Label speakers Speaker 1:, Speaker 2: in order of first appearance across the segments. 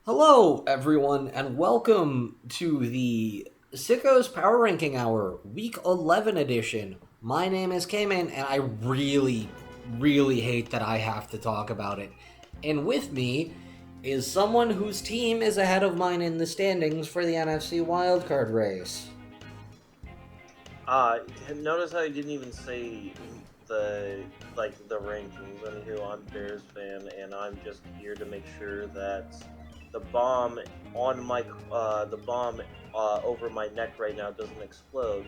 Speaker 1: Hello, everyone, and welcome to the Sickos Power Ranking Hour, Week 11 edition. My name is Cayman, and I really hate that I have to talk about it. And with me is someone whose team is ahead of mine in the standings for the NFC wildcard race.
Speaker 2: Uh, Notice how I didn't even say the rankings. Anywho, I'm Bears fan, and I'm just here to make sure that the bomb on my the bomb over my neck right now doesn't explode.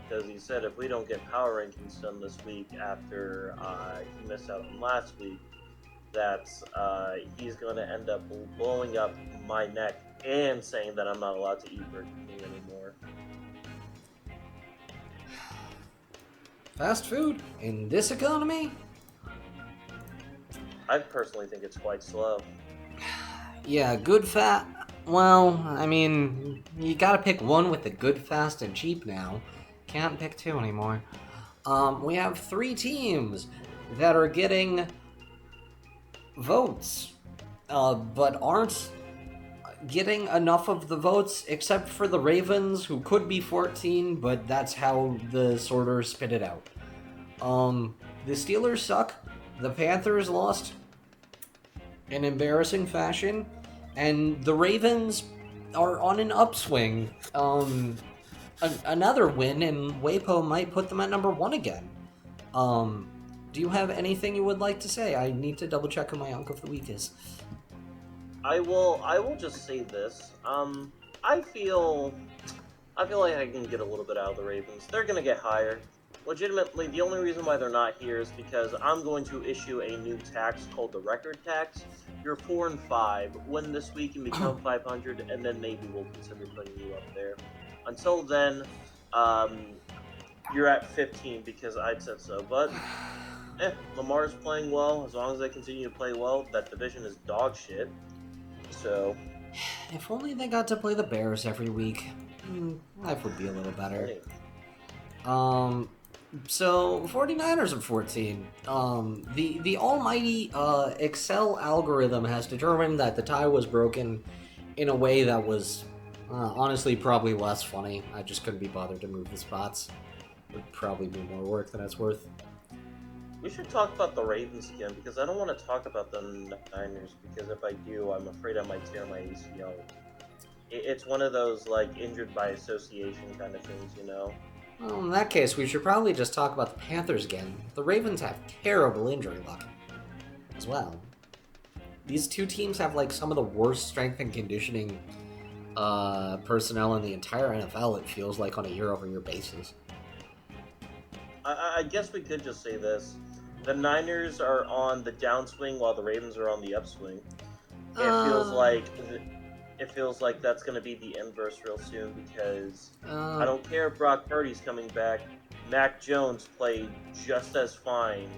Speaker 2: Because he said if we don't get power rankings done this week after he missed out on last week, that he's going to end up blowing up my neck and saying that I'm not allowed to eat Burger King anymore.
Speaker 1: Fast food in this economy?
Speaker 2: I personally think it's quite slow.
Speaker 1: Yeah, good fat. Well, I mean, you gotta pick one with the good, fast, and cheap now. Can't pick two anymore. We have three teams that are getting votes, but aren't getting enough of the votes, except for the Ravens, who could be 14, but that's how the sorter spit it out. The Steelers suck. The Panthers lost in embarrassing fashion, and the Ravens are on an upswing. Another win, and Wapo might put them at number one again. Do you have anything you would like to say? I need to double check who my Unk of the Week is.
Speaker 2: I will just say this. I feel I feel like I can get a little bit out of the Ravens. They're gonna get higher. Legitimately, the only reason why they're not here is because I'm going to issue a new tax called the record tax. You're 4-5. Win this week and become 500, and then maybe we'll consider putting you up there. Until then, um, you're at 15 because I said so. But Lamar's playing well. As long as they continue to play well, that division is dog shit. So,
Speaker 1: If only they got to play the Bears every week, life would be a little better.
Speaker 2: anyway.
Speaker 1: So 49ers are 14. The almighty Excel algorithm has determined that the tie was broken in a way that was honestly probably less funny. I just couldn't be bothered to move the spots. It would probably be more work than it's worth.
Speaker 2: We should talk about the Ravens again because I don't want to talk about the Niners because if I do, I'm afraid I might tear my ACL. It's one of those like injured by association kind of things, you know.
Speaker 1: Well, in that case, we should probably just talk about the Panthers again. The Ravens have terrible injury luck as well. These two teams have like some of the worst strength and conditioning personnel in the entire NFL, it feels like, on a year-over-year basis.
Speaker 2: I guess we could just say this: the Niners are on the downswing while the Ravens are on the upswing. It feels like that's going to be the inverse real soon because I don't care if Brock Purdy's coming back. Mac Jones played just as fine,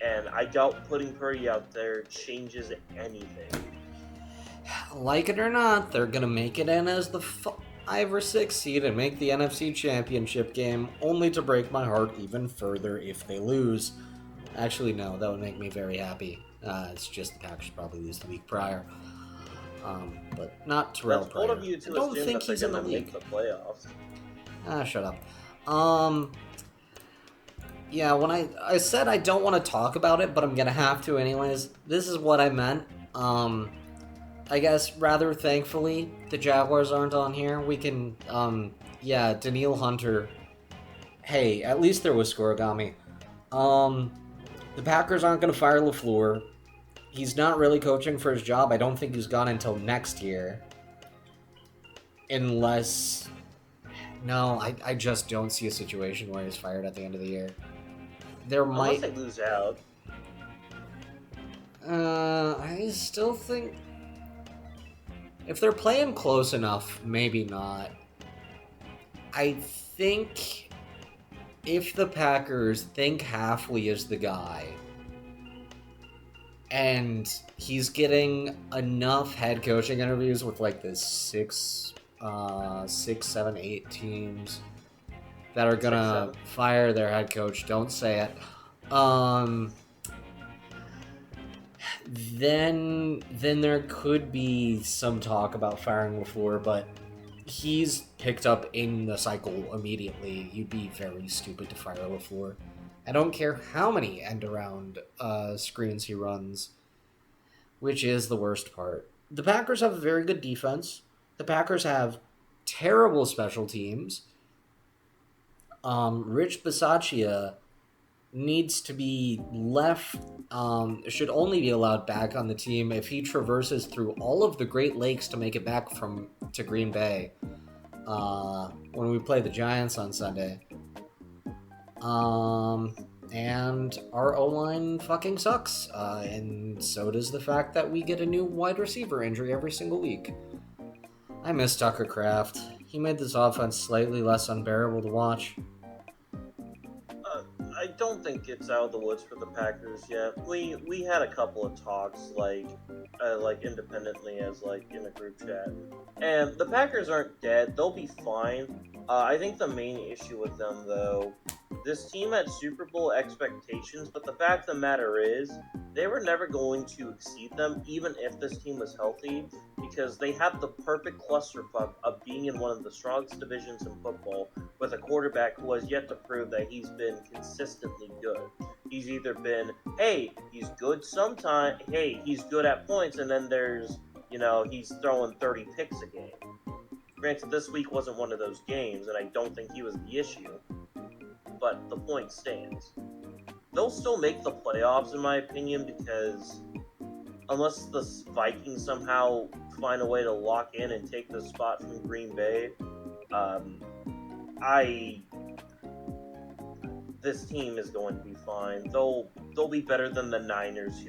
Speaker 2: and I doubt putting Purdy out there changes anything.
Speaker 1: Like it or not, they're gonna make it in as the 5 or 6 seed and make the NFC Championship game, only to break my heart even further if they lose. Actually, no, that would make me very happy. It's just the Packers probably lose the week prior. But not Terrell
Speaker 2: That's bold
Speaker 1: Pryor.
Speaker 2: of you
Speaker 1: I
Speaker 2: to
Speaker 1: don't
Speaker 2: assume
Speaker 1: think
Speaker 2: that they're
Speaker 1: he's in the
Speaker 2: going to
Speaker 1: league.
Speaker 2: make the playoffs.
Speaker 1: Shut up. Yeah, when I said I don't want to talk about it, but I'm gonna have to anyways, this is what I meant. I guess rather thankfully the Jaguars aren't on here. We can, Daniil Hunter. Hey, at least there was Scorigami. The Packers aren't gonna fire LaFleur. He's not really coaching for his job. I don't think he's gone until next year. Unless... No, I just don't see a situation where he's fired at the end of the year. There
Speaker 2: Unless
Speaker 1: might...
Speaker 2: they lose out.
Speaker 1: I still think... If they're playing close enough, maybe not. I think if the Packers think Halfley is the guy, and he's getting enough head coaching interviews with like the six, 7, 8 teams that are gonna fire their head coach. Don't say it. then there could be some talk about firing LaFleur, but he's picked up in the cycle immediately. You'd be very stupid to fire LaFleur. I don't care how many end-around screens he runs, which is the worst part. The Packers have a very good defense. The Packers have terrible special teams. Rich Bisaccia needs to be left, should only be allowed back on the team if he traverses through all of the Great Lakes to make it back to Green Bay when we play the Giants on Sunday. And our O-line fucking sucks, and so does the fact that we get a new wide receiver injury every single week. I miss Tucker Kraft. He made this offense slightly less unbearable to watch.
Speaker 2: I don't think it's out of the woods for the Packers yet. We had a couple of talks like independently as like in a group chat, and the Packers aren't dead. They'll be fine. I think the main issue with them though, this team had Super Bowl expectations, but the fact of the matter is they were never going to exceed them, even if this team was healthy, because they have the perfect clusterfuck of being in one of the strongest divisions in football with a quarterback who has yet to prove that he's been consistently good. He's either been, hey, he's good sometime, hey, he's good at points, and then there's, he's throwing 30 picks a game. Granted, this week wasn't one of those games, and I don't think he was the issue, but the point stands. They'll still make the playoffs, in my opinion, because unless the Vikings somehow find a way to lock in and take the spot from Green Bay, this team is going to be fine. They'll be better than the Niners,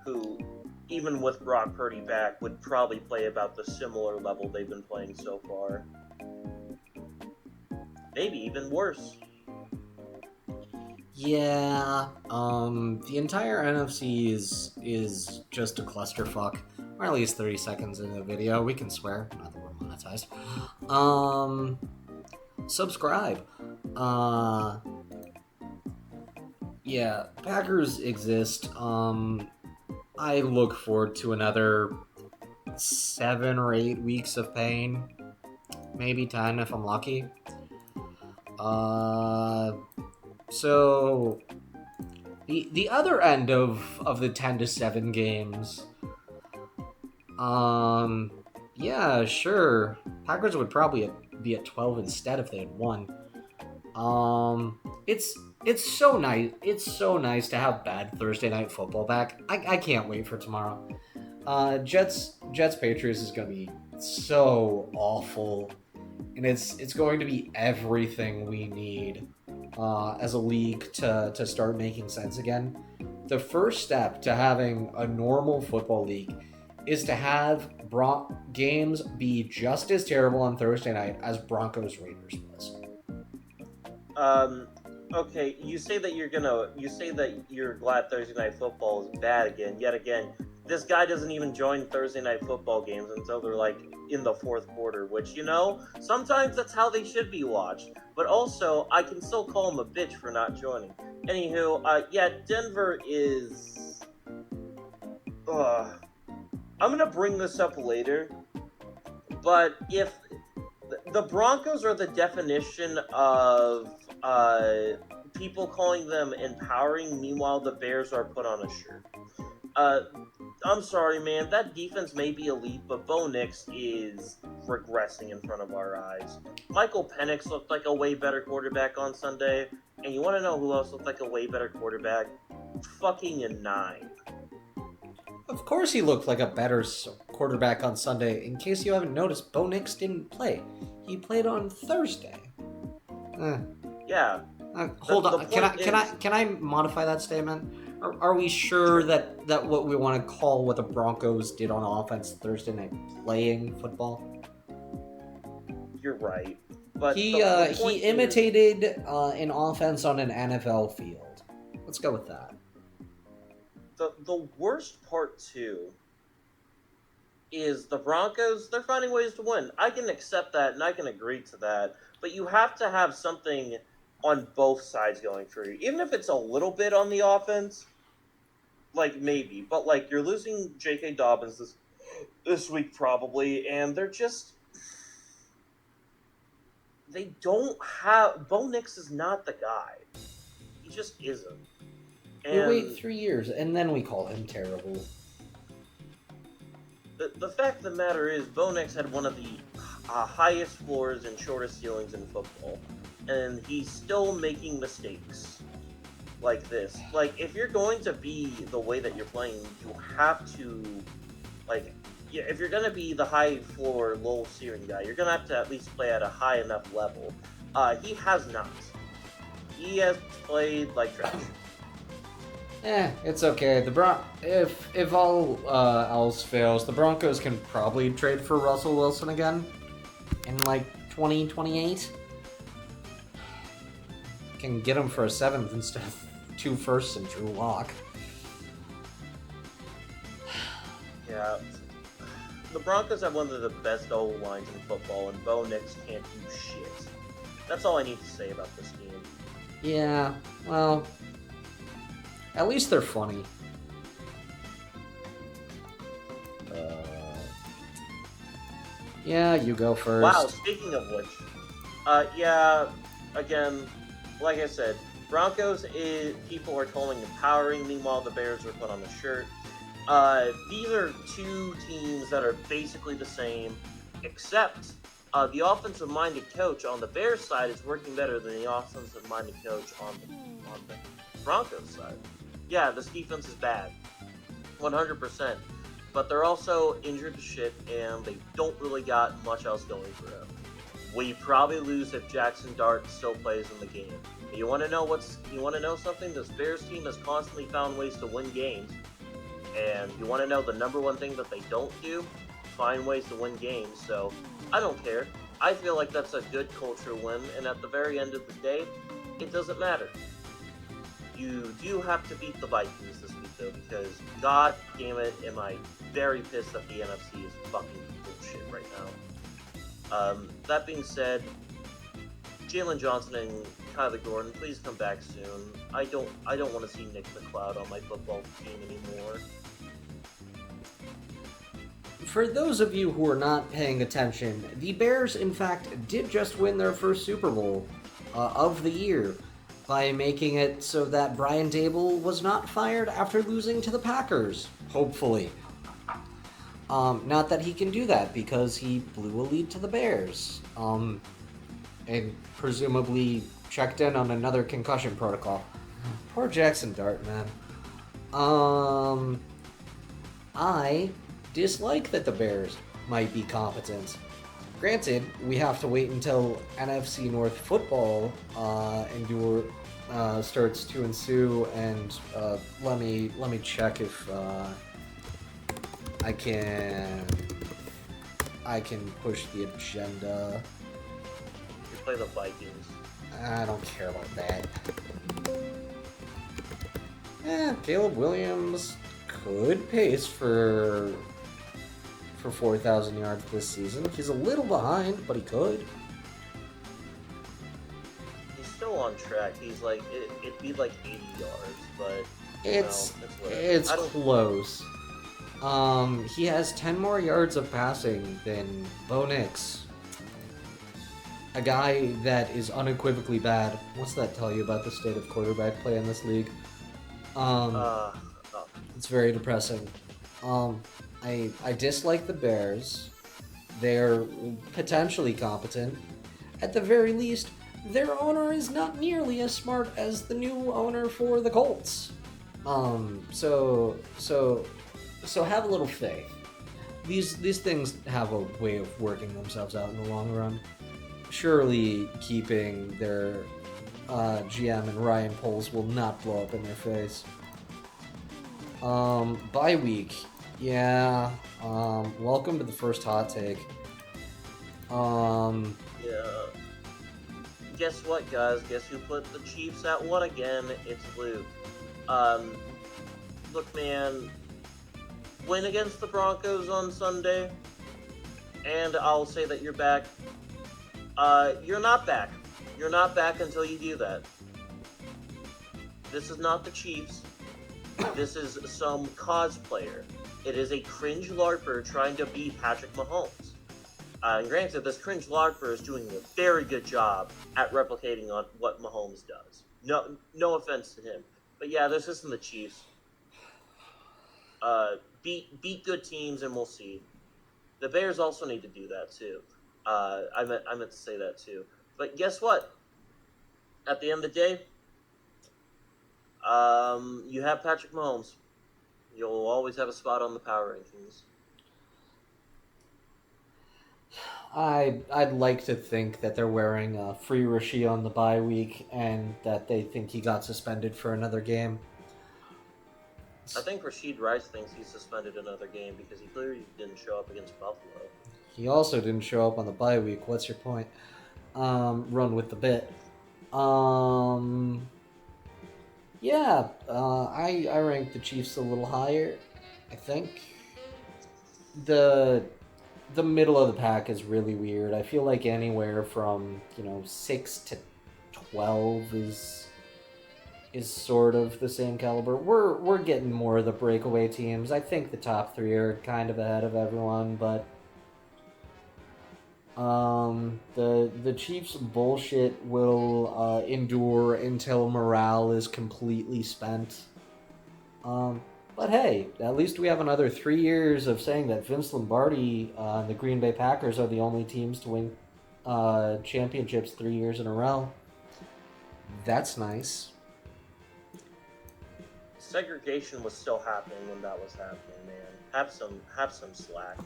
Speaker 2: who even with Brock Purdy back, would probably play about the similar level they've been playing so far. Maybe even worse.
Speaker 1: Yeah, the entire NFC is just a clusterfuck. Or at least 30 seconds in the video. We can swear, not that we're monetized. Subscribe. Yeah, Packers exist. I look forward to another 7 or 8 weeks of pain. Maybe 10 if I'm lucky. So the other end of the 10 to 7 games, yeah, sure. Packers would probably be at 12 instead if they had won. It's so nice. It's so nice to have bad Thursday night football back. I can't wait for tomorrow. Jets Patriots is gonna be so awful, and it's going to be everything we need as a league to start making sense again. The first step to having a normal football league is to have games be just as terrible on Thursday night as Broncos Raiders was.
Speaker 2: Okay, you say that you're glad Thursday night football is bad again. Yet again, this guy doesn't even join Thursday night football games until they're like in the fourth quarter, which sometimes that's how they should be watched. But also, I can still call him a bitch for not joining. Anywho, yeah, Denver is. I'm gonna bring this up later, but if the Broncos are the definition of people calling them empowering, meanwhile the Bears are put on a shirt. I'm sorry, man. That defense may be elite, but Bo Nix is regressing in front of our eyes. Michael Penix looked like a way better quarterback on Sunday, and you want to know who else looked like a way better quarterback? Fucking a 9.
Speaker 1: Of course he looked like a better quarterback on Sunday. In case you haven't noticed, Bo Nix didn't play. He played on Thursday.
Speaker 2: Yeah.
Speaker 1: Hold on. Can I modify that statement? Are we sure that what we want to call what the Broncos did on offense Thursday night, playing football?
Speaker 2: You're right. But
Speaker 1: he imitated an offense on an NFL field. Let's go with that.
Speaker 2: The worst part too is the Broncos. They're finding ways to win. I can accept that and I can agree to that. But you have to have something on both sides going for you, even if it's a little bit on the offense. like maybe, but like you're losing J.K. Dobbins this week probably, and they're just they don't have Bo Nix is not the guy. He just isn't.
Speaker 1: We wait
Speaker 2: And
Speaker 1: 3 years and then we call him terrible.
Speaker 2: the fact of the matter is, Bo Nix had one of the highest floors and shortest ceilings in football, and he's still making mistakes like this. Like, if you're going to be the way that you're playing, you have to, like, yeah, if you're going to be the high floor, low ceiling guy, you're going to have to at least play at a high enough level. He has not. He has played like trash.
Speaker 1: It's okay. If all else fails, the Broncos can probably trade for Russell Wilson again in like 2028. Can get him for a 7th instead of 2 firsts and Drew Lock.
Speaker 2: Yeah. The Broncos have one of the best O lines in football, and Bo Nix can't do shit. That's all I need to say about this team.
Speaker 1: Yeah, well, at least they're funny. Yeah, you go first.
Speaker 2: Wow, speaking of which, yeah, again, like I said, Broncos is people are calling empowering. Meanwhile, the Bears are put on the shirt. These are two teams that are basically the same, except the offensive-minded coach on the Bears side is working better than the offensive-minded coach on the Broncos side. Yeah, this defense is bad, 100%. But they're also injured to shit, and they don't really got much else going for them. We probably lose if Jackson Dart still plays in the game. You want to know something? This Bears team has constantly found ways to win games. And you want to know the number one thing that they don't do? Find ways to win games. So, I don't care. I feel like that's a good culture win, and at the very end of the day, it doesn't matter. You do have to beat the Vikings this week, though, because god damn it, am I very pissed that the NFC is fucking bullshit right now. That being said, Jalen Johnson and Kyler Gordon, please come back soon. I don't want to see Nick McLeod on my football team anymore.
Speaker 1: For those of you who are not paying attention, the Bears, in fact, did just win their first Super Bowl of the year by making it so that Brian Dable was not fired after losing to the Packers, hopefully. Not that he can do that, because he blew a lead to the Bears, and presumably checked in on another concussion protocol. Poor Jackson Dart, man. I dislike that the Bears might be competent. Granted, we have to wait until NFC North football starts to ensue, and let me check if I can push the agenda.
Speaker 2: You play the Vikings.
Speaker 1: I don't care about that. Caleb Williams could pace for 4,000 yards this season. He's a little behind, but he could.
Speaker 2: He's still on track. He's like, it'd be like 80 yards, but
Speaker 1: it's close. He has 10 more yards of passing than Bo Nix, a guy that is unequivocally bad. What's that tell you about the state of quarterback play in this league? It's very depressing. I dislike the Bears. They're potentially competent. At the very least, their owner is not nearly as smart as the new owner for the Colts. So have a little faith. These things have a way of working themselves out in the long run. Surely keeping their GM and Ryan Poles will not blow up in their face. Bye week. Yeah. Welcome to the first hot take.
Speaker 2: Yeah. Guess what, guys? Guess who put the Chiefs at 1 again? It's Luke. Look, man. Win against the Broncos on Sunday, and I'll say that you're back. You're not back. You're not back until you do that. This is not the Chiefs. This is some cosplayer. It is a cringe LARPer trying to be Patrick Mahomes. And granted, this cringe LARPer is doing a very good job at replicating on what Mahomes does. No offense to him, but yeah, this isn't the Chiefs. Beat good teams, and we'll see. The Bears also need to do that too. I meant to say that too. But guess what? At the end of the day, you have Patrick Mahomes. You'll always have a spot on the power rankings.
Speaker 1: I'd like to think that they're wearing a free Rasheed on the bye week and that they think he got suspended for another game.
Speaker 2: I think Rashid Rice thinks he's suspended another game because he clearly didn't show up against Buffalo.
Speaker 1: He also didn't show up on the bye week. What's your point? Run with the bit. Yeah, I rank the Chiefs a little higher. I think the middle of the pack is really weird. I feel like anywhere from 6 to 12 is sort of the same caliber. We're getting more of the breakaway teams. I think the top 3 are kind of ahead of everyone, but the Chiefs bullshit will endure until morale is completely spent. But hey, at least we have another 3 years of saying that Vince Lombardi and the Green Bay Packers are the only teams to win championships 3 years in a row. That's nice.
Speaker 2: Segregation was still happening when that was happening, man. Have some slack.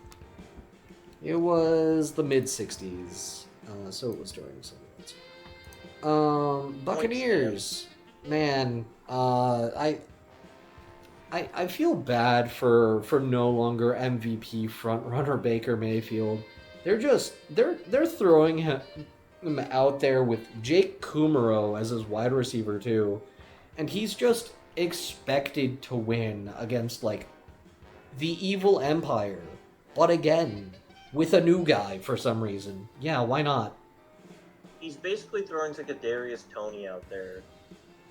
Speaker 1: It was the mid-60s, so it was during some of it. Buccaneers. Man, I feel bad for no longer MVP frontrunner Baker Mayfield. They're throwing him out there with Jake Kumaro as his wide receiver too, and he's just expected to win against like the evil empire, but again with a new guy for some reason. Yeah, why not?
Speaker 2: He's basically throwing like a Darius Toney out there,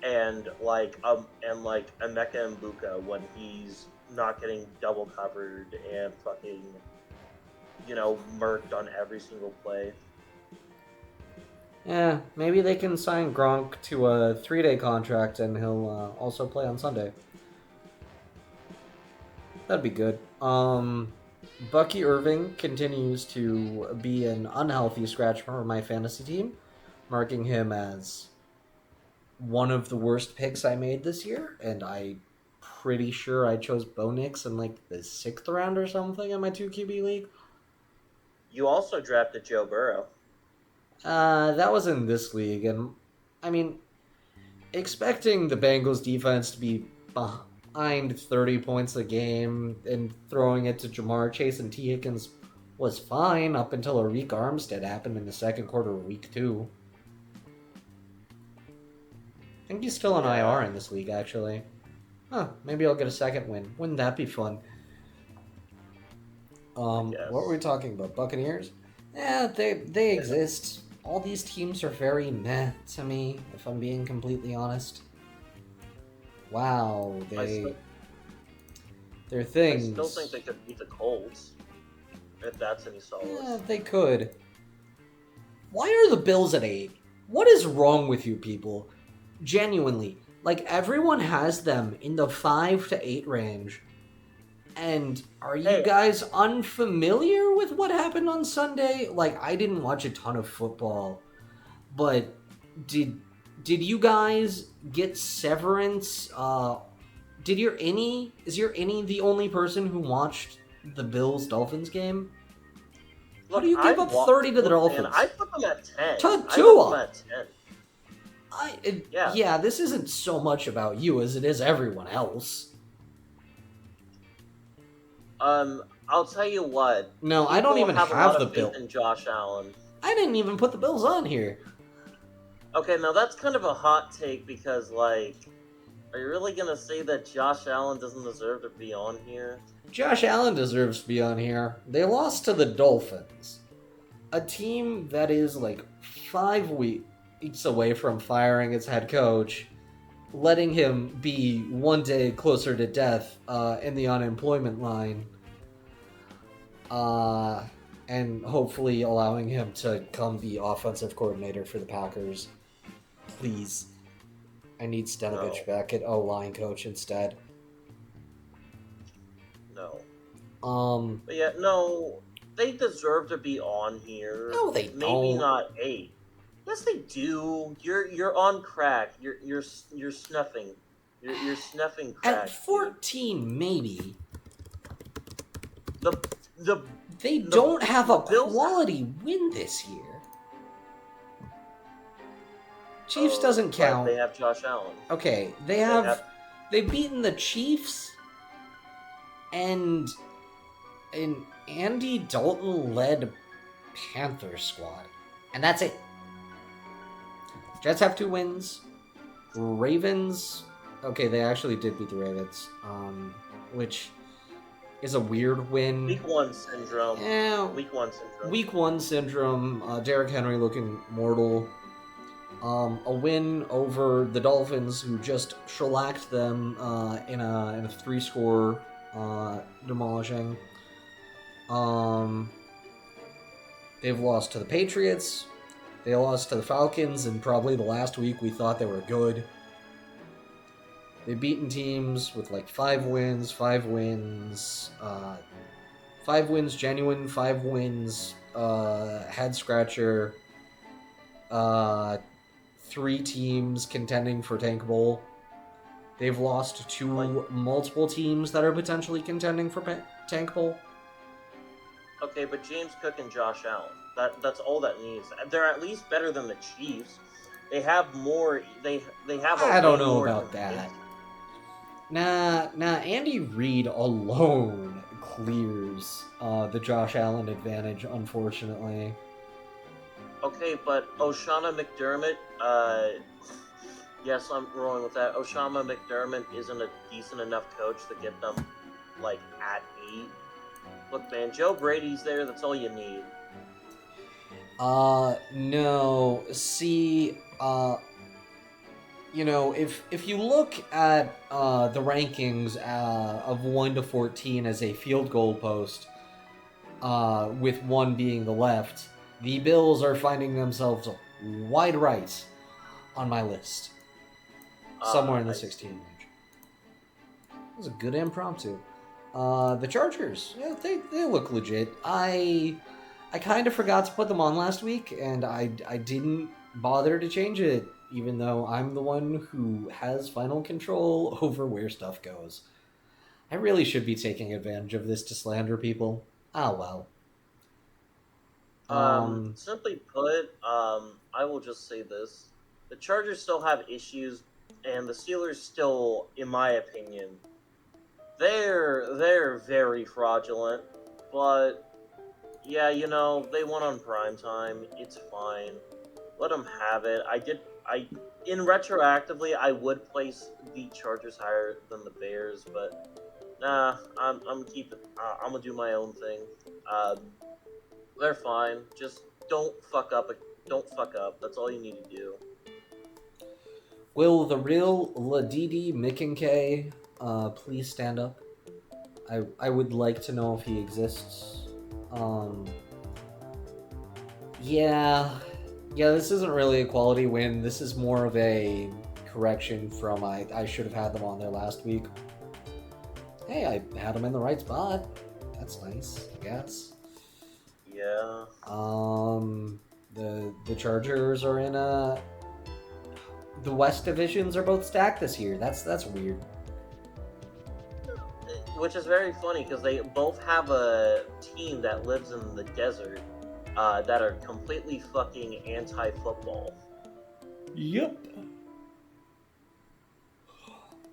Speaker 2: and Emeka Mbuka when he's not getting double covered and fucking murked on every single play.
Speaker 1: Yeah, maybe they can sign Gronk to a 3-day contract and he'll also play on Sunday. That'd be good. Bucky Irving continues to be an unhealthy scratch for my fantasy team, marking him as one of the worst picks I made this year, and I'm pretty sure I chose Bo Nix in like the 6th round or something in my 2 QB league.
Speaker 2: You also drafted Joe Burrow.
Speaker 1: That was in this league, and I mean, expecting the Bengals defense to be behind 30 points a game and throwing it to Jamar Chase and T. Higgins was fine up until Arik Armstead happened in the second quarter of week 2. I think he's still on IR in this league, actually. Huh, maybe I'll get a second win. Wouldn't that be fun? What were we talking about? Buccaneers? Yeah, they exist. All these teams are very meh to me, if I'm being completely honest. Wow, they're things.
Speaker 2: I still think they could beat the Colts, if that's any solace.
Speaker 1: Yeah, they could. Why are the Bills at 8? What is wrong with you people? Genuinely. Like, everyone has them in the 5 to 8 range. And are you guys unfamiliar with what happened on Sunday? Like, I didn't watch a ton of football, but did you guys get severance? Is your Innie the only person who watched the Bills-Dolphins game? How do you give up 30 to the Dolphins?
Speaker 2: I put them at 10.
Speaker 1: To Tua!
Speaker 2: I put them at 10.
Speaker 1: Yeah, this isn't so much about you as it is everyone else.
Speaker 2: I'll tell you what.
Speaker 1: No, I don't even have the Bills.
Speaker 2: And Josh Allen.
Speaker 1: I didn't even put the Bills on here.
Speaker 2: Okay, now that's kind of a hot take because, like, are you really gonna say that Josh Allen doesn't deserve to be on here?
Speaker 1: Josh Allen deserves to be on here. They lost to the Dolphins, a team that is like 5 weeks away from firing its head coach, letting him be one day closer to death in the unemployment line, and hopefully allowing him to come be offensive coordinator for the Packers. Please. I need Stenovich back at O-line coach instead.
Speaker 2: No.
Speaker 1: But
Speaker 2: yeah, no, they deserve to be on here.
Speaker 1: No, they
Speaker 2: Maybe
Speaker 1: don't.
Speaker 2: not 8. Yes, they do. You're on crack. You're snuffing. You're snuffing crack.
Speaker 1: At 14, dude. Maybe. They don't have a quality win this year. Chiefs doesn't count.
Speaker 2: They have Josh Allen.
Speaker 1: Okay, they've beaten the Chiefs and an Andy Dalton-led Panther squad. And that's it. Jets have 2 wins. Ravens... Okay, they actually did beat the Ravens, which is a weird win.
Speaker 2: Week 1 syndrome.
Speaker 1: Yeah.
Speaker 2: Week 1 syndrome.
Speaker 1: Week 1 syndrome. Derrick Henry looking mortal. A win over the Dolphins, who just shellacked them in a 3-score demolishing. They've lost to the Patriots. They lost to the Falcons, and probably the last week we thought they were good. They've beaten teams with like 5 wins, genuine, 5 wins, head scratcher, 3 teams contending for Tank Bowl. They've lost to multiple teams that are potentially contending for Tank Bowl.
Speaker 2: Okay, but James Cook and Josh Allen. That's all that needs. They're at least better than the Chiefs. They have more. They have.
Speaker 1: I don't know about that. Nah. Andy Reid alone clears the Josh Allen advantage, unfortunately.
Speaker 2: Okay, but O'Shana McDermott, yes, I'm rolling with that. O'Shana McDermott isn't a decent enough coach to get them, like, at 8. Look, man, Joe Brady's there, that's all you need.
Speaker 1: No. See, if you look at the rankings of 1 to 14 as a field goal post, with 1 being the left, the Bills are finding themselves wide right on my list. Somewhere in the 16 range. That was a good impromptu. The Chargers, yeah, they look legit. I kind of forgot to put them on last week, and I didn't bother to change it, even though I'm the one who has final control over where stuff goes. I really should be taking advantage of this to slander people. Ah, well.
Speaker 2: Simply put, I will just say this. The Chargers still have issues, and the Steelers still, in my opinion, they're very fraudulent, but yeah, they won on primetime. It's fine. Let them have it. In retroactively, I would place the Chargers higher than the Bears, but nah, I'm gonna do my own thing. They're fine. Just don't fuck up. Don't fuck up. That's all you need to do.
Speaker 1: Will the real Ladidi McKinkay please stand up? I would like to know if he exists. Yeah, this isn't really a quality win. This is more of a correction from I should have had them on there last week. Hey, I had them in the right spot. That's nice, I guess.
Speaker 2: Yeah.
Speaker 1: The Chargers are in the West divisions are both stacked this year. That's weird.
Speaker 2: Which is very funny because they both have a team that lives in the desert that are completely fucking anti-football.
Speaker 1: Yep.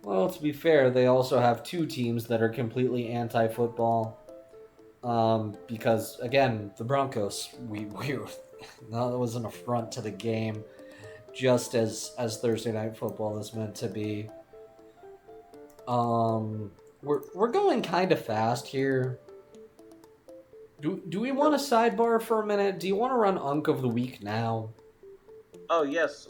Speaker 1: Well, to be fair, they also have 2 teams that are completely anti-football. Because again, the Broncos, we that was an affront to the game, just as Thursday Night Football is meant to be. We're going kind of fast here. Do we want a sidebar for a minute? Do you want to run Unk of the Week now?
Speaker 2: Oh yes,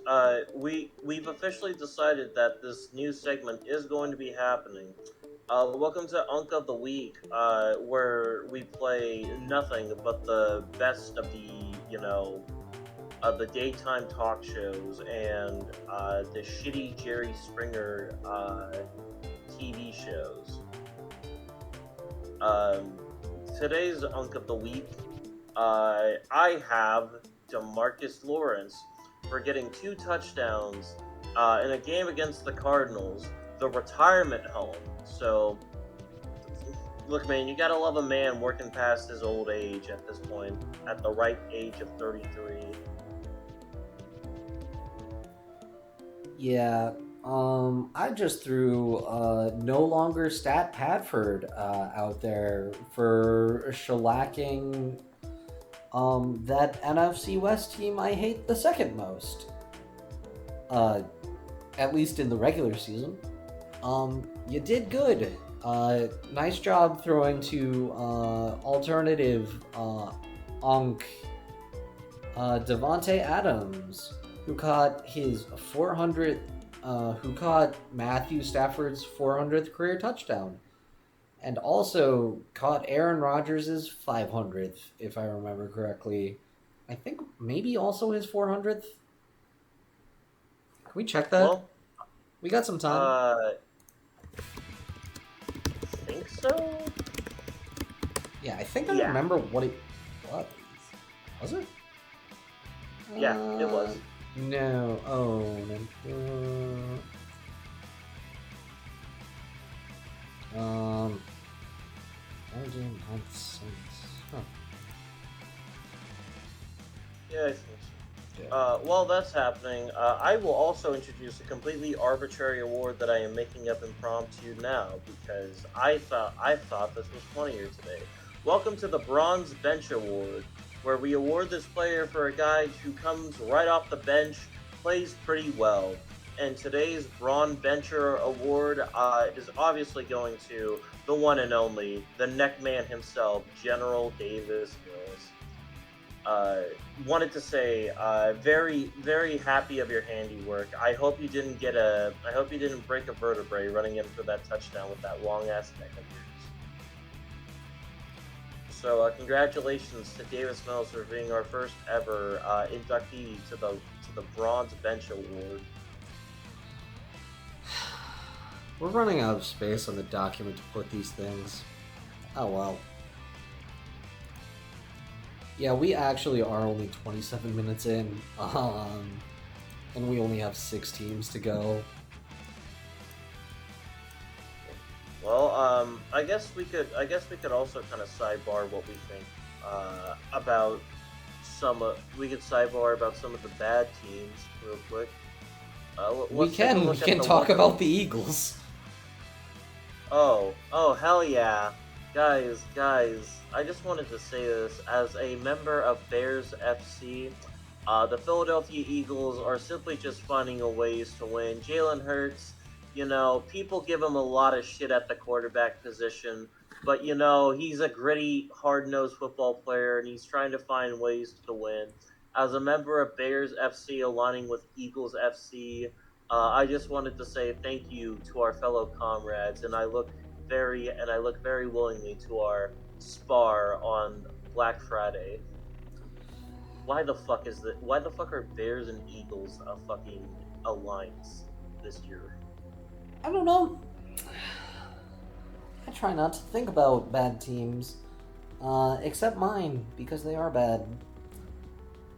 Speaker 2: we've officially decided that this new segment is going to be happening. Welcome to Unk of the Week, where we play nothing but the best of the daytime talk shows and the shitty Jerry Springer TV shows. Um, Today's Unk of the Week, I have Demarcus Lawrence for getting 2 touchdowns in a game against the Cardinals, the retirement home. So, look, man, you gotta love a man working past his old age at this point, at the ripe age of 33.
Speaker 1: Yeah, I just threw no longer Stat Padford out there for shellacking that NFC West team I hate the second most. Uh, at least in the regular season. You did good. Nice job throwing to alternative Unk Devonte Adams, who caught his 400th, who caught Matthew Stafford's 400th career touchdown, and also caught Aaron Rodgers' 500th, if I remember correctly. I think maybe also his 400th. Can we check that?
Speaker 2: Well,
Speaker 1: We got some time.
Speaker 2: I think so.
Speaker 1: Yeah, I think I
Speaker 2: Yeah.
Speaker 1: remember what it was. Was it?
Speaker 2: Yeah, it was.
Speaker 1: No. Oh, no. Origin had sense. Huh.
Speaker 2: Yeah, I think so.
Speaker 1: Yeah.
Speaker 2: While that's happening, I will also introduce a completely arbitrary award that I am making up impromptu now because I thought this was funnier today. Welcome to the Bronze Bench Award, where we award this player for a guy who comes right off the bench, plays pretty well. And today's Bronze Bencher Award is obviously going to the one and only, the neckman himself, General Davis Mills. Wanted to say, very, very happy of your handiwork. I hope you didn't break a vertebrae running in for that touchdown with that long ass neck of yours. So, congratulations to Davis Mills for being our first ever inductee to the Bronze Bench Award.
Speaker 1: We're running out of space on the document to put these things. Oh well. Yeah, we actually are only 27 minutes in, and we only have 6 teams to go.
Speaker 2: Well, I guess we could also kind of sidebar what we think about we could sidebar about some of the bad teams real quick.
Speaker 1: We can talk about the Eagles.
Speaker 2: Oh, hell yeah. Guys, I just wanted to say this. As a member of Bears FC, the Philadelphia Eagles are simply just finding a ways to win. Jalen Hurts, people give him a lot of shit at the quarterback position, but, he's a gritty, hard-nosed football player, and he's trying to find ways to win. As a member of Bears FC aligning with Eagles FC, I just wanted to say thank you to our fellow comrades, and I look very willingly to our spar on Black Friday. Why the fuck are Bears and Eagles a fucking alliance this year?
Speaker 1: I don't know. I try not to think about bad teams, except mine, because they are bad.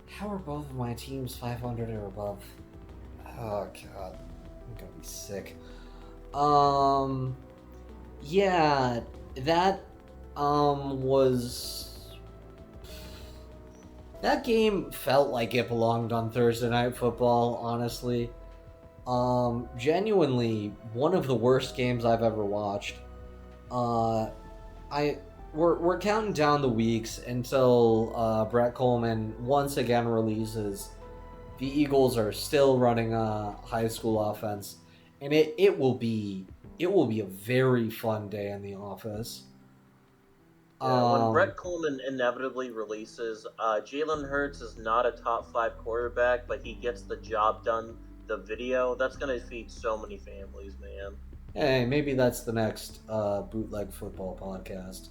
Speaker 1: How are both of my teams 500 or above? Oh god, I'm gonna be sick. Yeah, that that game felt like it belonged on Thursday Night Football, honestly. Genuinely one of the worst games I've ever watched. We're counting down the weeks until Brett Coleman once again releases. The Eagles are still running a high school offense, and it will be a very fun day in the office.
Speaker 2: Yeah, when
Speaker 1: Um,
Speaker 2: Brett Coleman inevitably releases, Jalen Hurts is not a top five quarterback, but he gets the job done. The video that's gonna feed so many families, man.
Speaker 1: hey, maybe that's the next bootleg football podcast.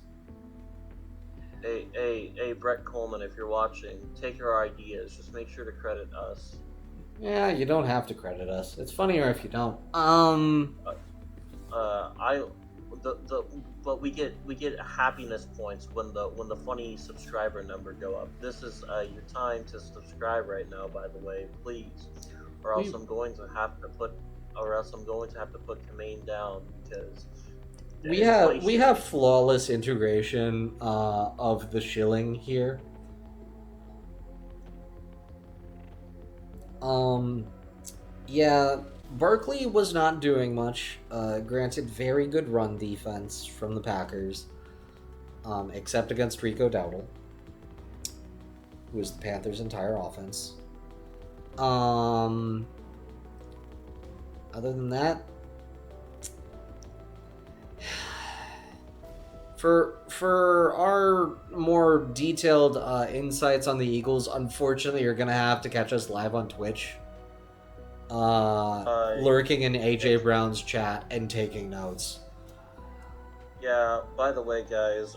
Speaker 2: Hey, Brett Coleman, if you're watching, take our ideas. Just make sure to credit us.
Speaker 1: Yeah, you don't have to credit us. It's funnier if you don't.
Speaker 2: I the but we get happiness points when the funny subscriber number go up. This is your time to subscribe right now, by the way, please, or else
Speaker 1: we
Speaker 2: I'm going to have to put Kamain down because
Speaker 1: we
Speaker 2: inflation.
Speaker 1: have flawless integration of the shilling here. Um, yeah, Barkley was not doing much. Granted, very good run defense from the Packers, except against Rico Dowdle, who was the Panthers' entire offense. Um, other than that, for our more detailed insights on the Eagles, unfortunately, you're gonna have to catch us live on Twitch,
Speaker 2: Uh,
Speaker 1: lurking in AJ
Speaker 2: ex-
Speaker 1: Brown's chat and taking notes.
Speaker 2: yeah. By the way, guys,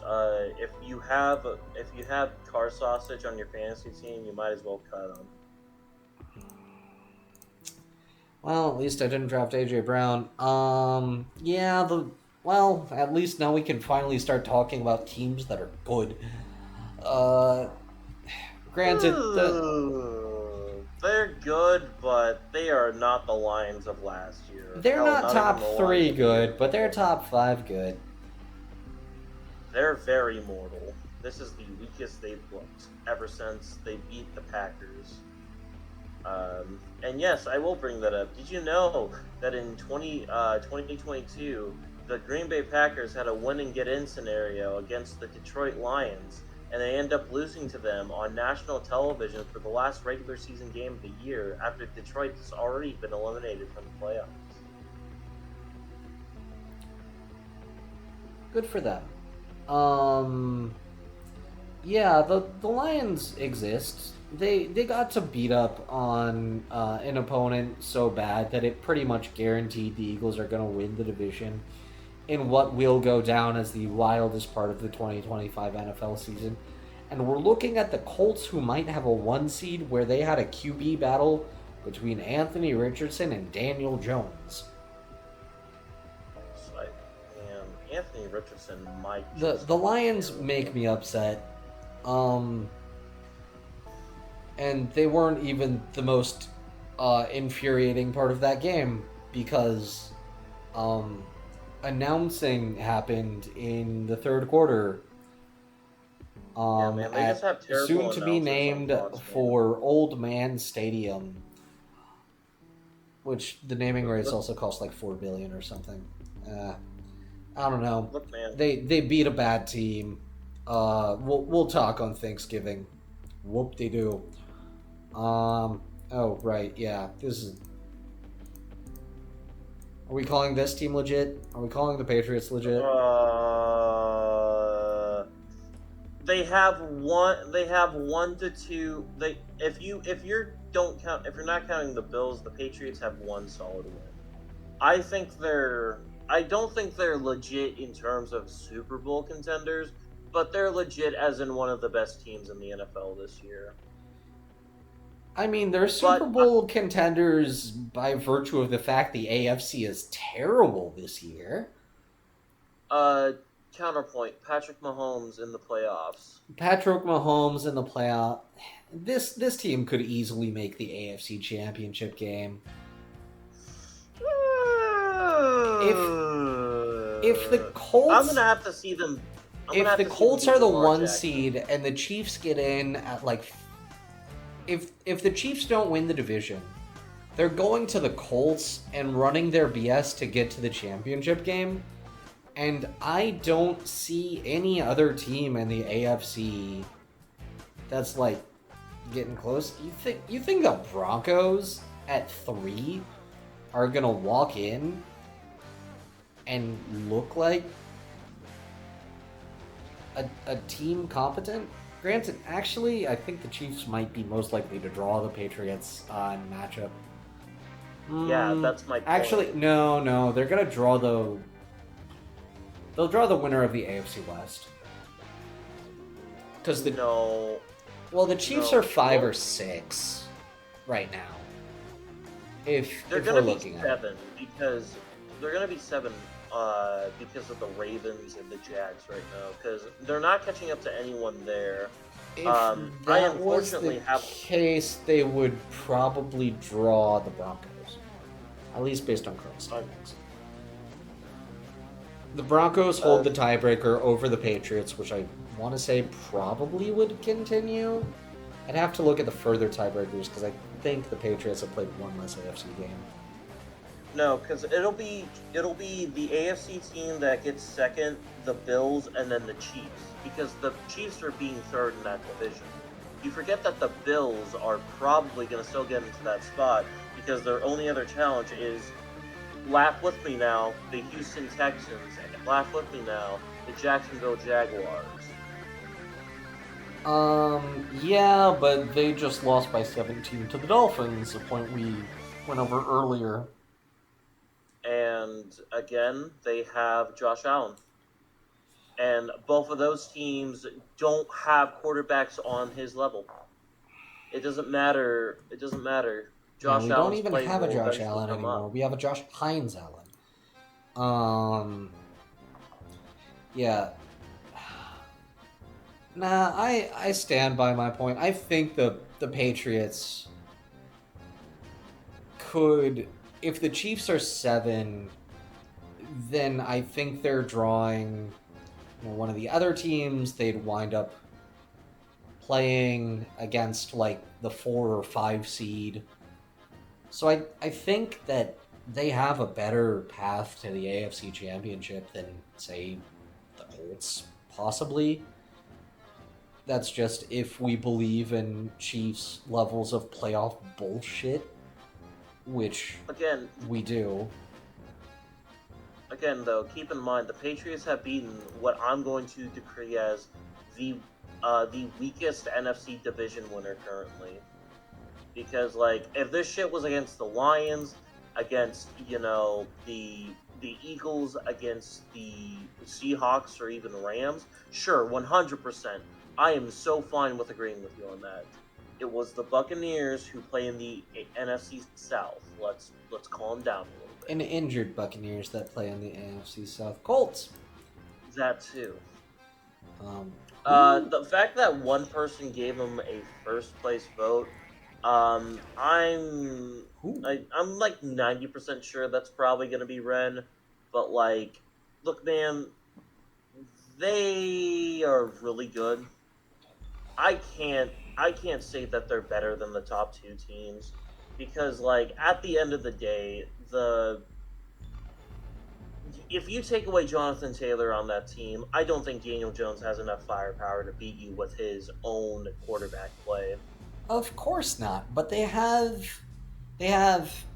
Speaker 2: if you have car sausage on your fantasy team, you might as well cut them.
Speaker 1: Well, at least I didn't draft AJ Brown. Yeah, well, at least now we can finally start talking about teams that are good. Uh, granted,
Speaker 2: They're good, but they are not the Lions of last year.
Speaker 1: they're
Speaker 2: Hell,
Speaker 1: not
Speaker 2: not even
Speaker 1: top
Speaker 2: the Lions
Speaker 1: three
Speaker 2: of the year
Speaker 1: good, but they're
Speaker 2: before.
Speaker 1: top five good.
Speaker 2: They're very mortal. This is the weakest they've looked ever since they beat the Packers. And yes, I will bring that up. Did you know that in 2022, the Green Bay Packers had a win and get in scenario against the Detroit Lions, and they end up losing to them on national television for the last regular season game of the year after Detroit has already been eliminated from the playoffs?
Speaker 1: Good for them. Um, yeah, the Lions exist. They got to beat up on an opponent so bad that it pretty much guaranteed the Eagles are going to win the division in what will go down as the wildest part of the 2025 NFL season. And we're looking at the Colts, who might have a one seed, where they had a QB battle between Anthony Richardson and Daniel Jones.
Speaker 2: So Anthony Richardson might
Speaker 1: The
Speaker 2: just
Speaker 1: the
Speaker 2: be
Speaker 1: Lions
Speaker 2: terrible.
Speaker 1: make me upset. And they weren't even the most infuriating part of that game because announcing happened in the third quarter
Speaker 2: Yeah, man, they just
Speaker 1: at
Speaker 2: have
Speaker 1: soon
Speaker 2: terrible
Speaker 1: to be
Speaker 2: announcers on
Speaker 1: named
Speaker 2: Fox, man.
Speaker 1: for Old Man Stadium, which the naming rights
Speaker 2: Look,
Speaker 1: also cost like $4 billion or something. I don't know.
Speaker 2: look, man.
Speaker 1: They beat a bad team. We'll talk on Thanksgiving. Whoop de doo. Oh right, yeah. This is. Are we calling this team legit? Are we calling the Patriots legit?
Speaker 2: They have one. They have 1 to 2. They if you're not counting the Bills, the Patriots have one solid win. I think they're. I don't think they're legit in terms of Super Bowl contenders, but they're legit as in one of the best teams in the NFL this year.
Speaker 1: I mean, they're Super
Speaker 2: But
Speaker 1: Bowl contenders by virtue of the fact the AFC is terrible this year.
Speaker 2: uh, counterpoint: Patrick Mahomes in the playoffs.
Speaker 1: Patrick Mahomes in the playoff. This team could easily make the AFC Championship game. If if the Colts
Speaker 2: I'm gonna have to see them.
Speaker 1: if the Colts are the one seed and the Chiefs get in at like if the Chiefs don't win the division, they're going to the Colts and running their BS to get to the championship game. And I don't see any other team in the AFC that's like getting close. You think the Broncos at 3 are gonna walk in and look like a team competent. Granted, actually, I think the Chiefs might be most likely to draw the Patriots in matchup.
Speaker 2: Yeah, that's my point.
Speaker 1: Actually, no, they're gonna draw the. They'll draw the winner of the AFC West. Because
Speaker 2: No.
Speaker 1: Well, the Chiefs
Speaker 2: No.
Speaker 1: are 5
Speaker 2: Well,
Speaker 1: or 6 right now. If
Speaker 2: they're
Speaker 1: we're
Speaker 2: gonna be
Speaker 1: looking at it.
Speaker 2: 7 because they're gonna be 7 because of the Ravens and the Jags right now because they're not catching up to anyone there.
Speaker 1: If
Speaker 2: I
Speaker 1: that was the
Speaker 2: unfortunately have
Speaker 1: case, they would probably draw the Broncos. At least based on current standings. The Broncos hold the tiebreaker over the Patriots, which I want to say probably would continue. I'd have to look at the further tiebreakers because I think the Patriots have played one less AFC game.
Speaker 2: No, because it'll be the AFC team that gets second, the Bills, and then the Chiefs. Because the Chiefs are being third in that division. You forget that the Bills are probably going to still get into that spot because their only other challenge is, laugh with me now, the Houston Texans, and laugh with me now, the Jacksonville Jaguars.
Speaker 1: Yeah, but they just lost by 17 to the Dolphins, a point we went over earlier.
Speaker 2: And again, they have Josh Allen. And both of those teams don't have quarterbacks on his level. It doesn't matter. It doesn't matter. Josh
Speaker 1: we
Speaker 2: Allen's
Speaker 1: don't even
Speaker 2: play
Speaker 1: have a
Speaker 2: will
Speaker 1: Josh
Speaker 2: eventually
Speaker 1: Allen
Speaker 2: come
Speaker 1: anymore.
Speaker 2: up.
Speaker 1: We have a Josh Hines Allen. Yeah. Nah, I stand by my point. I think the Patriots could, if the Chiefs are 7, then I think they're drawing one of the other teams. They'd wind up playing against like the 4 or 5 seed. So I think that they have a better path to the AFC Championship than, say, the Colts, possibly. That's just if we believe in Chiefs' levels of playoff bullshit, which
Speaker 2: Again,
Speaker 1: we do.
Speaker 2: Again, though, keep in mind the Patriots have beaten what I'm going to decree as the weakest NFC division winner currently. Because like, if this shit was against the Lions, against the Eagles, against the Seahawks, or even Rams, sure, 100%. I am so fine with agreeing with you on that. It was the Buccaneers who play in the NFC South. Let's calm down a little bit.
Speaker 1: And injured Buccaneers that play in the AFC South. Colts.
Speaker 2: That too.
Speaker 1: Um,
Speaker 2: The fact that one person gave him a first place vote, I'm like 90% sure that's probably gonna be Ren, but like, look, man, they are really good. I can't say that they're better than the top 2 teams because like at the end of the day, if you take away Jonathan Taylor on that team, I don't think Daniel Jones has enough firepower to beat you with his own quarterback play.
Speaker 1: Of course not, but they have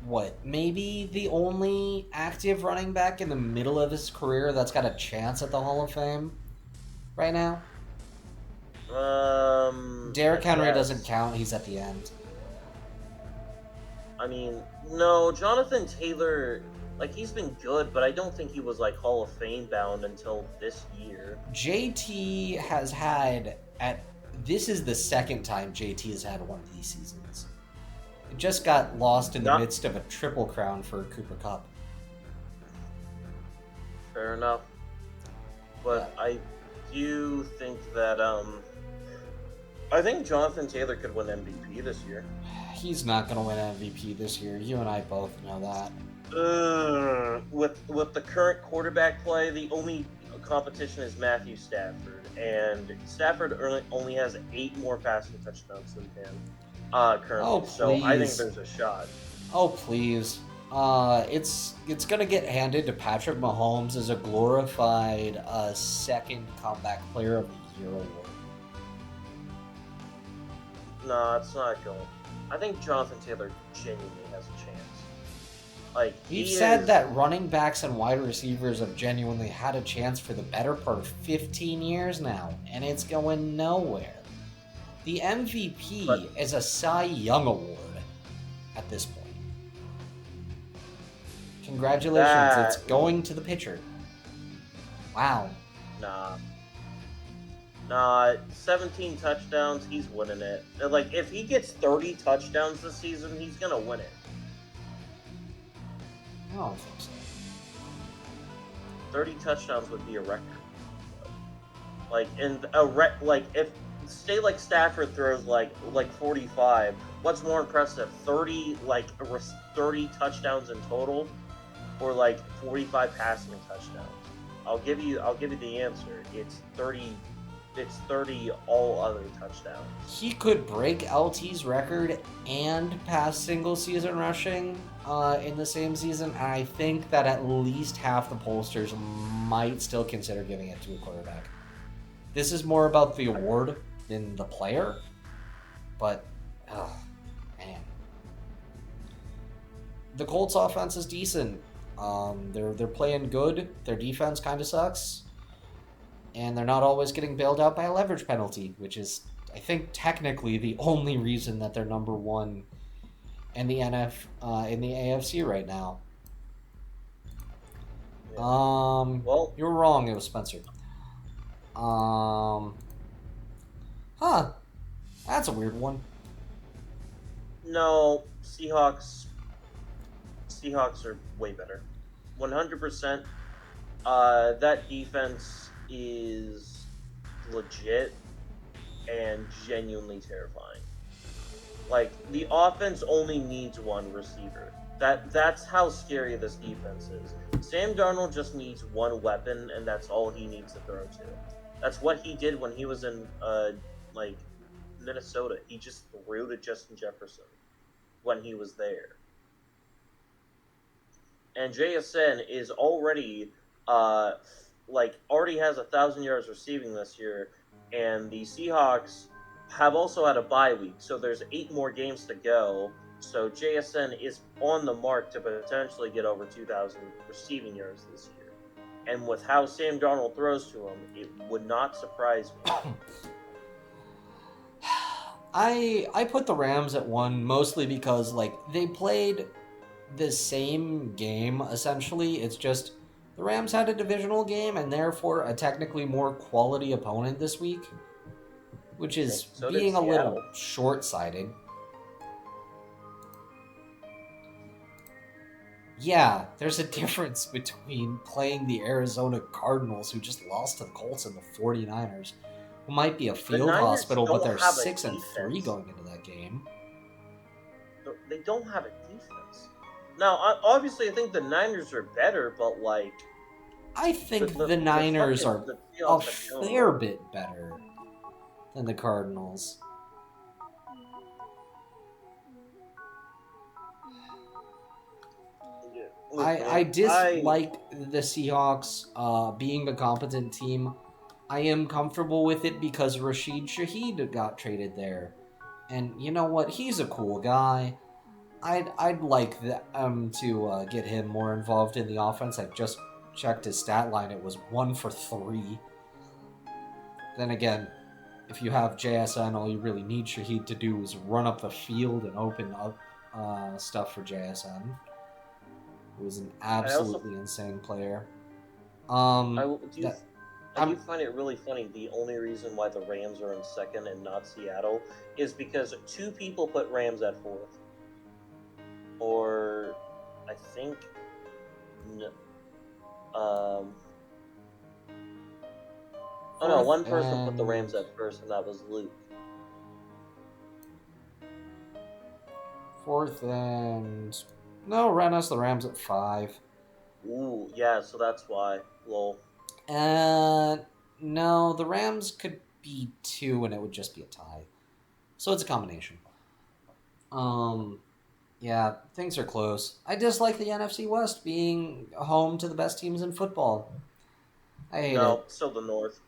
Speaker 1: what, maybe the only active running back in the middle of his career that's got a chance at the Hall of Fame right now. Derrick Henry doesn't count, he's at the end.
Speaker 2: I mean, no, Jonathan Taylor, like, he's been good, but I don't think he was like Hall of Fame bound until this year.
Speaker 1: JT has had this is the second time JT has had one of these seasons. It just got lost in the midst of a triple crown for Cooper Kupp.
Speaker 2: Fair enough. But yeah. I do think that I think Jonathan Taylor could win MVP this year.
Speaker 1: He's not going to win MVP this year. You and I both know that.
Speaker 2: With the current quarterback play, the only competition is Matthew Stafford, and Stafford only has 8 more passing touchdowns than him currently.
Speaker 1: Oh,
Speaker 2: so I think there's a shot.
Speaker 1: Oh please! It's gonna get handed to Patrick Mahomes as a glorified second comeback player of the year award.
Speaker 2: No, it's not going. I think Jonathan Taylor genuinely has a chance. Like,
Speaker 1: We've
Speaker 2: he
Speaker 1: said
Speaker 2: is...
Speaker 1: that running backs and wide receivers have genuinely had a chance for the better part of 15 years now, and it's going nowhere. The
Speaker 2: But,
Speaker 1: MVP is a Cy Young Award at this point. Congratulations, it's
Speaker 2: that...
Speaker 1: going to the pitcher. Wow.
Speaker 2: Nah. Nah, 17 touchdowns, he's winning it. Like, if he gets 30 touchdowns this season, he's gonna win it.
Speaker 1: I don't think so.
Speaker 2: 30 touchdowns would be a record. Like, if like Stafford throws like 45, what's more impressive? 30 touchdowns in total, or like 45 passing touchdowns? I'll give you the answer. It's 30 all other touchdowns.
Speaker 1: He could break LT's record and pass single season rushing in the same season, and I think that at least half the pollsters might still consider giving it to a quarterback. This is more about the award than the player, but, oh, man. The Colts offense is decent. They're playing good. Their defense kind of sucks. And they're not always getting bailed out by a leverage penalty, which is, I think, technically the only reason that they're number one in the in the AFC right now.
Speaker 2: Yeah.
Speaker 1: Well, you were wrong. It was Spencer. That's a weird one.
Speaker 2: No, Seahawks are way better. 100%. That defense is legit and genuinely terrifying. Like, the offense only needs one receiver. That's how scary this defense is. Sam Darnold just needs one weapon, and that's all he needs to throw to. That's what he did when he was in Minnesota. He just threw to Justin Jefferson when he was there. And JSN is already already has 1,000 yards receiving this year, and the Seahawks have also had a bye week, so there's 8 more games to go. So JSN is on the mark to potentially get over 2,000 receiving yards this year. And with how Sam Darnold throws to him, it would not surprise me.
Speaker 1: I put the Rams at 1 mostly because they played the same game essentially. It's just the Rams had a divisional game and therefore a technically more quality opponent this week, which is being a little short-sighted. Yeah, there's a difference between playing the Arizona Cardinals, who just lost to the Colts, and the 49ers, who might be a field hospital, but they're 6-3 going into that game.
Speaker 2: They don't have a defense. Now, obviously, I think the Niners are better, but
Speaker 1: I think the Niners are a fair bit better than the Cardinals. I dislike the Seahawks being a competent team. I am comfortable with it because Rashid Shaheed got traded there. And you know what? He's a cool guy. I'd like to get him more involved in the offense. I just checked his stat line. It was 1 for 3. Then again, if you have JSN, all you really need Shaheed to do is run up the field and open up stuff for JSN. Who was an absolutely insane player.
Speaker 2: I do find it really funny. The only reason why the Rams are in 2nd and not Seattle is because 2 people put Rams at 4th. Or, I think, one person put the Rams at 1st, and that was Luke.
Speaker 1: 4th and... No, Ren has the Rams at 5.
Speaker 2: Ooh, yeah, so that's why. Lol.
Speaker 1: No, the Rams could be 2 and it would just be a tie. So it's a combination. Yeah, things are close. I dislike the NFC West being home to the best teams in football. I hate it.
Speaker 2: No, still the North.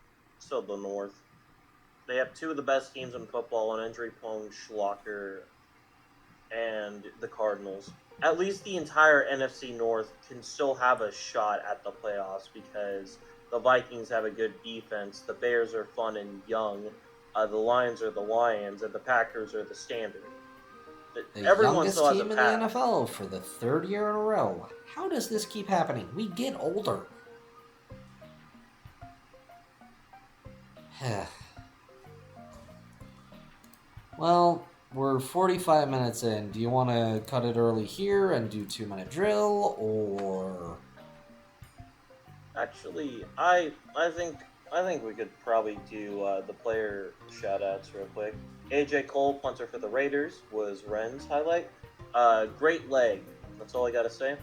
Speaker 2: They have 2 of the best teams in football, an injury-prone schlocker and the Cardinals, at least the entire NFC North can still have a shot at the playoffs because the Vikings have a good defense, the Bears are fun and young, the Lions are the Lions, and the Packers are the standard.
Speaker 1: The
Speaker 2: Everyone
Speaker 1: youngest
Speaker 2: still has a
Speaker 1: team in the
Speaker 2: path.
Speaker 1: NFL for the third year in a row. How does this keep happening? We get older. Well, we're 45 minutes in. Do you want to cut it early here and do 2-minute drill, or...
Speaker 2: Actually, I think we could probably do the player shoutouts real quick. AJ Cole, punter for the Raiders, was Ren's highlight. Great leg. That's all I gotta say.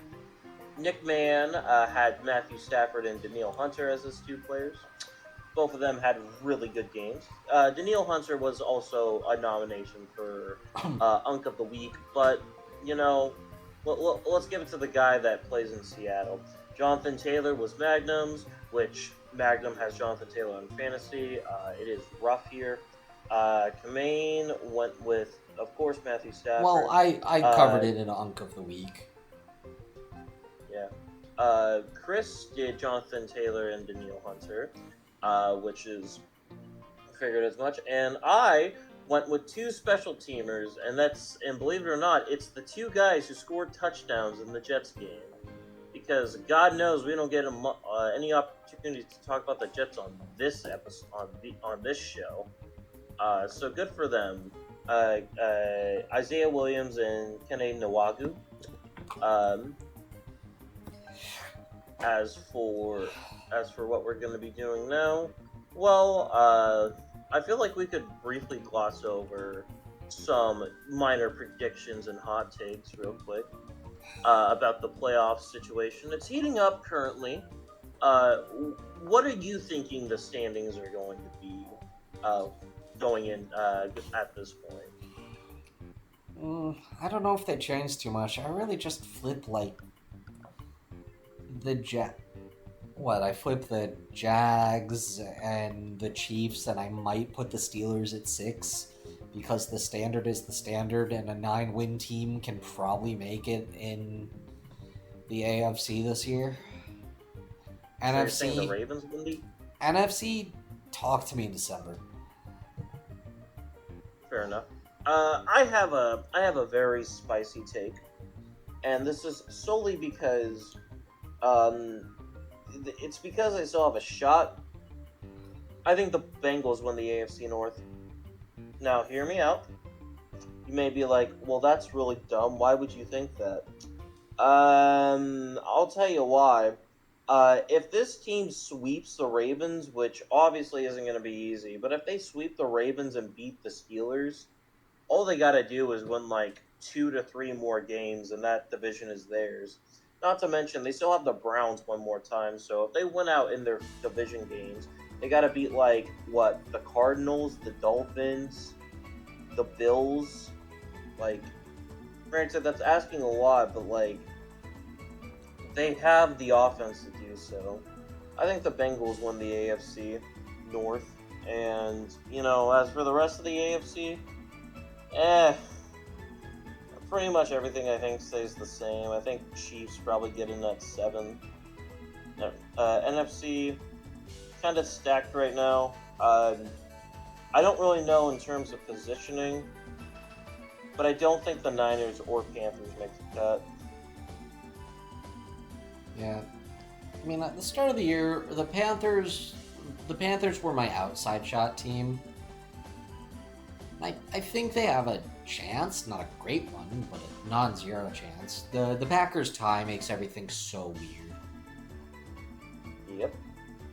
Speaker 2: Nick Mann had Matthew Stafford and Daniil Hunter as his two players. Both of them had really good games. Daniil Hunter was also a nomination for Unk of the Week, but you know, let's give it to the guy that plays in Seattle. Jonathan Taylor was Magnum's, which Magnum has Jonathan Taylor in fantasy. It is rough here. Kamain went with, of course, Matthew
Speaker 1: Well,
Speaker 2: Stafford.
Speaker 1: I covered it in Unk of the Week.
Speaker 2: Yeah. Chris did Jonathan Taylor and Daniil Hunter, which is figured as much. And I went with two special teamers, and believe it or not, it's the two guys who scored touchdowns in the Jets game. Because God knows we don't get any opportunities to talk about the Jets on this episode on this show. So good for them. Isaiah Williams and Kene Nwagu. As for what we're going to be doing now, well, I feel like we could briefly gloss over some minor predictions and hot takes real quick about the playoff situation. It's heating up currently. What are you thinking the standings are going to be going in at this point?
Speaker 1: I don't know if they changed too much. I really just flip like the I flip the Jags and the Chiefs, and I might put the Steelers at 6 because the standard is the standard, and a 9-win team can probably make it in the AFC this year.
Speaker 2: So you're saying the Ravens win the
Speaker 1: NFC, talk to me in December.
Speaker 2: Fair enough. I have a very spicy take, and this is solely because it's because I still have a shot. I think the Bengals win the AFC North. Now, hear me out. You may be like, well, that's really dumb. Why would you think that? I'll tell you why. If this team sweeps the Ravens, which obviously isn't going to be easy, but if they sweep the Ravens and beat the Steelers, all they got to do is win like 2 to 3 more games, and that division is theirs. Not to mention, they still have the Browns one more time, so if they win out in their division games, they got to beat like the Cardinals, the Dolphins, the Bills. Like, granted, that's asking a lot, but like, they have the offense to do so. I think the Bengals win the AFC North, and as for the rest of the AFC, pretty much everything I think stays the same. I think Chiefs probably get in at 7. NFC kind of stacked right now. I don't really know in terms of positioning, but I don't think the Niners or Panthers make the cut.
Speaker 1: Yeah, I mean, at the start of the year, the Panthers were my outside shot team. I think they have a chance, not a great one, but a non-zero chance. The Packers tie makes everything so weird.
Speaker 2: Yep.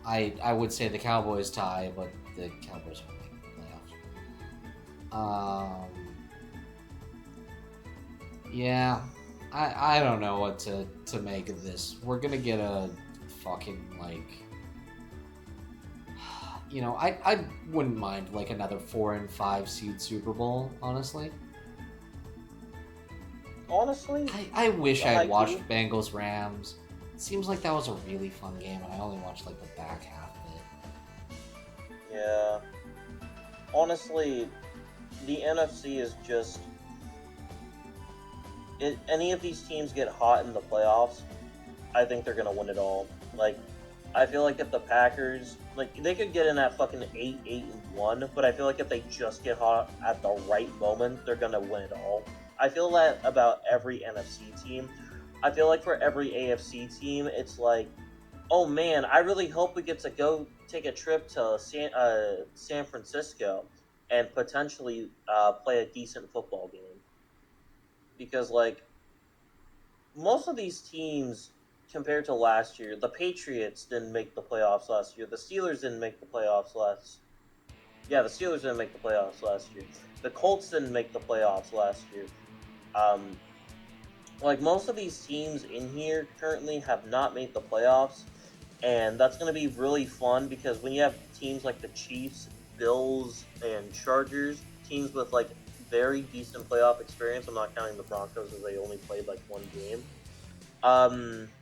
Speaker 1: I would say the Cowboys tie, but the Cowboys won't make the playoffs. Yeah, I don't know what to make of this. We're gonna get a fucking I wouldn't mind like another 4 and 5 seed Super Bowl, honestly.
Speaker 2: Honestly,
Speaker 1: I wish I had watched
Speaker 2: you.
Speaker 1: Bengals Rams. It seems like that was a really fun game, and I only watched like the back half of it.
Speaker 2: Yeah. Honestly, the NFC is just any of these teams get hot in the playoffs, I think they're gonna win it all. Like, I feel like if the Packers, like, they could get in at fucking 8-1, but I feel like if they just get hot at the right moment, they're gonna win it all. I feel that about every NFC team. I feel like for every AFC team, it's like, oh man, I really hope we get to go take a trip to San Francisco and potentially play a decent football game. Because, like, most of these teams compared to last year, the Patriots didn't make the playoffs last year. The Steelers didn't make the playoffs last. Yeah, the Steelers didn't make the playoffs last year. The Colts didn't make the playoffs last year. Um, like most of these teams in here currently have not made the playoffs, and that's going to be really fun because when you have teams like the Chiefs, Bills, and Chargers, teams with like very decent playoff experience. I'm not counting the Broncos as they only played like one game.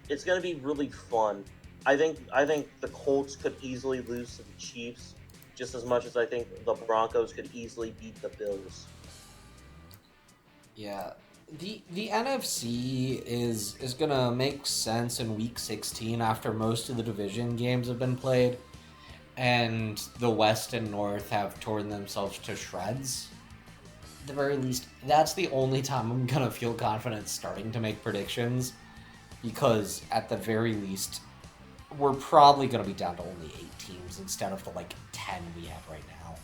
Speaker 2: It's gonna be really fun. I think the Colts could easily lose to the Chiefs, just as much as I think the Broncos could easily beat the Bills.
Speaker 1: Yeah. The NFC is gonna make sense in week 16 after most of the division games have been played and the West and North have torn themselves to shreds. At the very least, that's the only time I'm gonna feel confident starting to make predictions, because at the very least, we're probably gonna be down to only 8 teams instead of the like 10 we have right now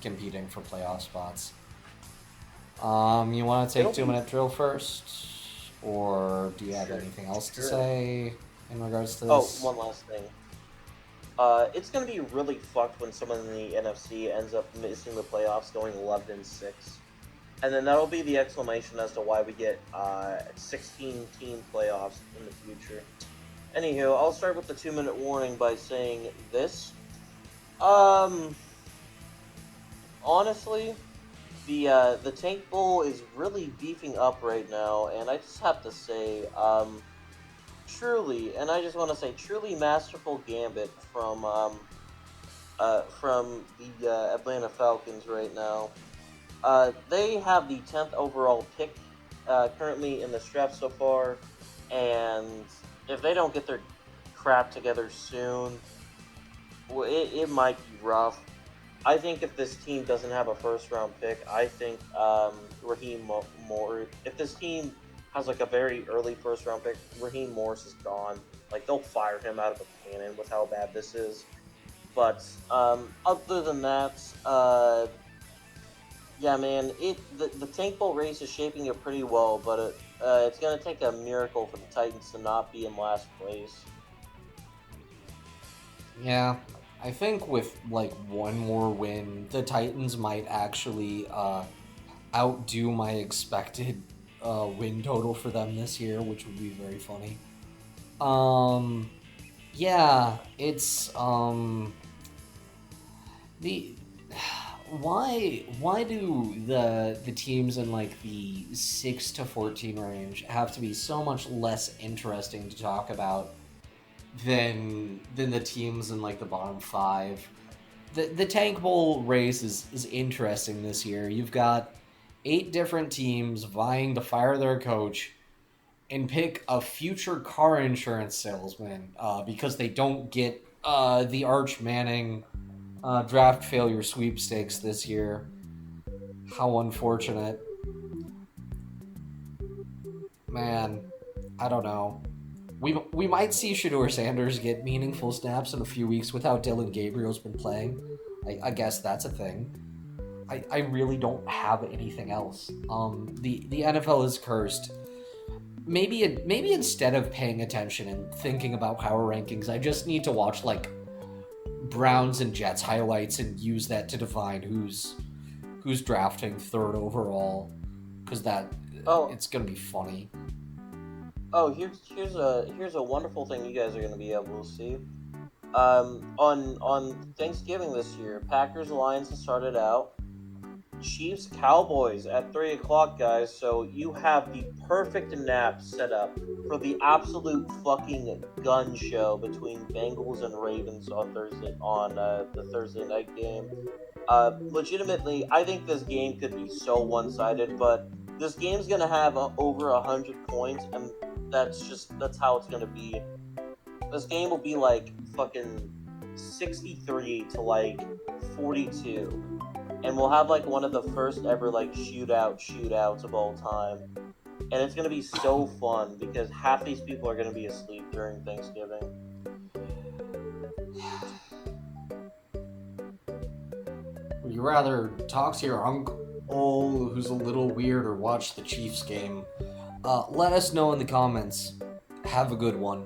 Speaker 1: competing for playoff spots. You want to take
Speaker 2: It'll be
Speaker 1: 2 minute drill first, or do you have
Speaker 2: sure,
Speaker 1: anything else to
Speaker 2: sure.
Speaker 1: say in regards to
Speaker 2: Oh,
Speaker 1: this?
Speaker 2: one last thing. It's gonna be really fucked when someone in the NFC ends up missing the playoffs, going 11-6, and then that'll be the exclamation as to why we get 16-team playoffs in the future. Anywho, I'll start with the 2 minute warning by saying this. Um, honestly, the Tank Bowl is really beefing up right now, and I just have to say, truly, and I just want to say, truly masterful gambit from the Atlanta Falcons right now. They have the 10th overall pick currently in this draft so far, and if they don't get their crap together soon, it might be rough. I think if this team doesn't have a first round pick, I think Raheem Moore. If this team has like a very early first round pick, Raheem Morris is gone. Like they'll fire him out of a cannon with how bad this is. But other than that, yeah, man, the Tank Bowl race is shaping it pretty well, but it's gonna take a miracle for the Titans to not be in last place.
Speaker 1: Yeah, I think with like one more win, the Titans might actually outdo my expected win total for them this year, which would be very funny. Um, yeah, it's the why do the teams in like the 6 to 14 range have to be so much less interesting to talk about than the teams in like the bottom 5? The Tank Bowl race is interesting this year. You've got 8 different teams vying to fire their coach and pick a future car insurance salesman because they don't get the Arch Manning draft failure sweepstakes this year. How unfortunate. Man, I don't know. We might see Shador Sanders get meaningful snaps in a few weeks with how Dylan Gabriel's been playing. I guess that's a thing. I really don't have anything else. The NFL is cursed. Maybe instead of paying attention and thinking about power rankings, I just need to watch like Browns and Jets highlights and use that to define who's drafting 3rd overall, because that
Speaker 2: Oh,
Speaker 1: it's gonna be funny.
Speaker 2: oh, here's a wonderful thing you guys are gonna be able to see. On Thanksgiving this year, Packers Lions has started out. Chiefs Cowboys at 3 o'clock, guys. So you have the perfect nap set up for the absolute fucking gun show between Bengals and Ravens on Thursday on the Thursday night game. Legitimately, I think this game could be so one-sided, but This game's gonna have over 100 points, and that's how it's gonna be. This game will be like fucking 63 to like 42, and we'll have like one of the first ever like shootouts of all time, and it's gonna be so fun because half these people are gonna be asleep during Thanksgiving.
Speaker 1: Would you rather talk to your uncle who's a little weird or watch the Chiefs game? Let us know in the comments. Have a good one.